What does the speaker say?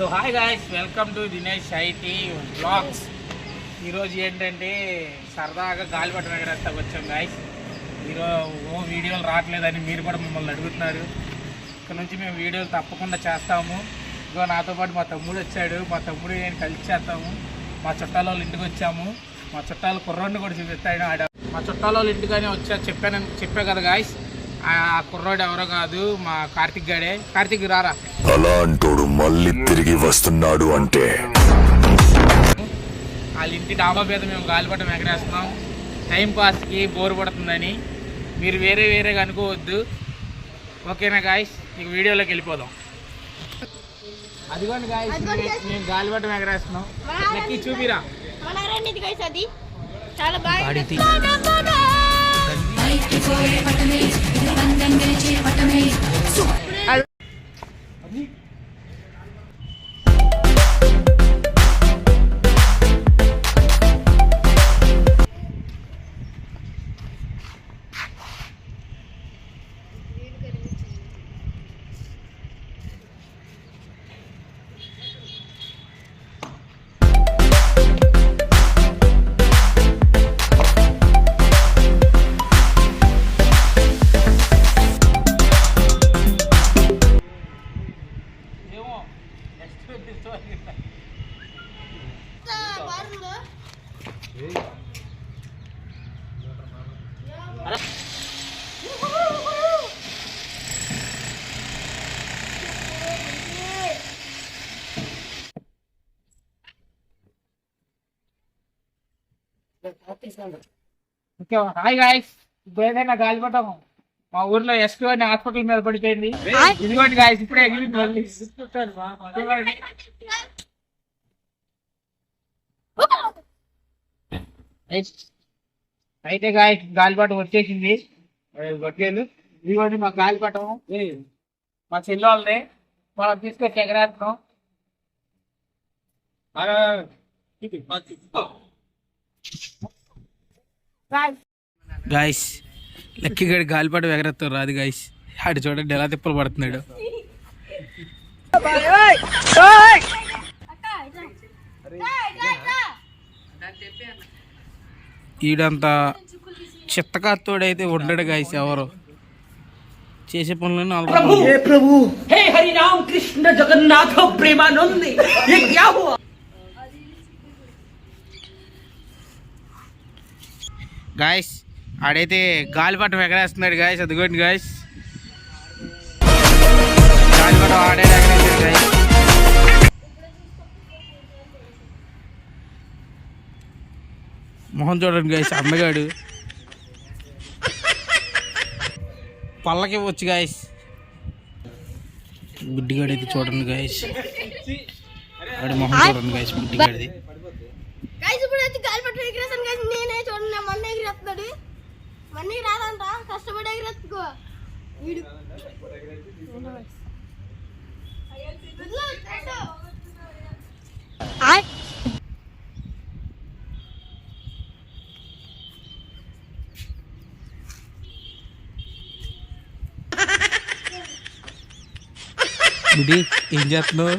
So hi guys, welcome to Dinesh IT blogs. ఈరోజు ఏంటంటే సరదాగా గాలిపటం ఎగరేస్తాకు వచ్చాం గాయ్స్. ఈరోజు వీడియోలు రావట్లేదని మీరు కూడా మమ్మల్ని అడుగుతున్నారు. ఇక్కడ నుంచి మేము వీడియోలు తప్పకుండా చేస్తాము. ఇగో నాతో పాటు మా తమ్ముడు వచ్చాడు. మా తమ్ముడు నేను కలిసి చేస్తాము. మా చుట్టాల వాళ్ళ ఇంటికి వచ్చాము. మా చుట్టాలు కుర్రోడిని కూడా చూపిస్తాడు. మా చుట్టాల వాళ్ళ ఇంటికనే చెప్పా కదా గాయ్స్. ఆ కుర్రోడు ఎవరో కాదు, మా కార్తిక్ గాడే. కార్తిక్ రారా. అలాంటోడు మళ్ళీ తిరిగి వస్తున్నాడు అంటే వాళ్ళ ఇంటి డాబా మీద మేము గాలిపటం ఎగరేస్తున్నాం. టైం పాస్కి బోర్ పడుతుందని మీరు వేరేగా అనుకోవద్దు. ఓకేనా గాయ్స్, ఇక వీడియోలోకి వెళ్ళిపోదాం. అదిగోండి గాయ్స్, మేము గాలిపటం ఎగరేస్తున్నాం. లక్కీ చూపిరా. చాలా హాయ్ గాయ్స్, ఇప్పుడు ఏదైనా గాలిపటం మా ఊర్లో ఎస్పీ అని హాస్పిటల్ మీద పడిపోయింది. ఇదిగోండి గాయ్స్, ఇప్పుడే ఎగిరింది. అయితే గాయ్స్, గాలిపటం వచ్చేసింది. ఇదిగోండి మా గాలిపటం. మా చెల్లి వాళ్ళని మనం తీసుకొచ్చి ఎగరేస్తాం. గాయస్, లక్కీ గడి గాలిపటం ఎగరేస్తారు రాదు గాయస్. ఆడు చూడండి ఎలా తిప్పలు పడుతున్నాడు. ఈడంతా చిత్తకాత్తోడైతే ఉండడు గాయస్. ఎవరు చేసే పనులను గాయస్, ఆడైతే గాలిపటం ఎగరేస్తున్నాడు గాయస్. అదిగోండి గాయస్, గాలిపటం ఆడే ఎగరేసాడు గాయస్. మొహం చూడండి గాయస్, అమ్మగాడు పళ్ళకి వచ్చు గాయస్. బుడ్డిగాడు అయితే చూడండి గాయస్, ఆడి మొహం చూడండి గాయస్ బుడ్డిగాడిది. నేనే చూడండి, మొన్న ఎగిరేస్తున్నాడు. మొన్న రాదంట, కష్టపడి ఎగిరేసుకో. బుడ్డి ఏం చేస్తున్నావు?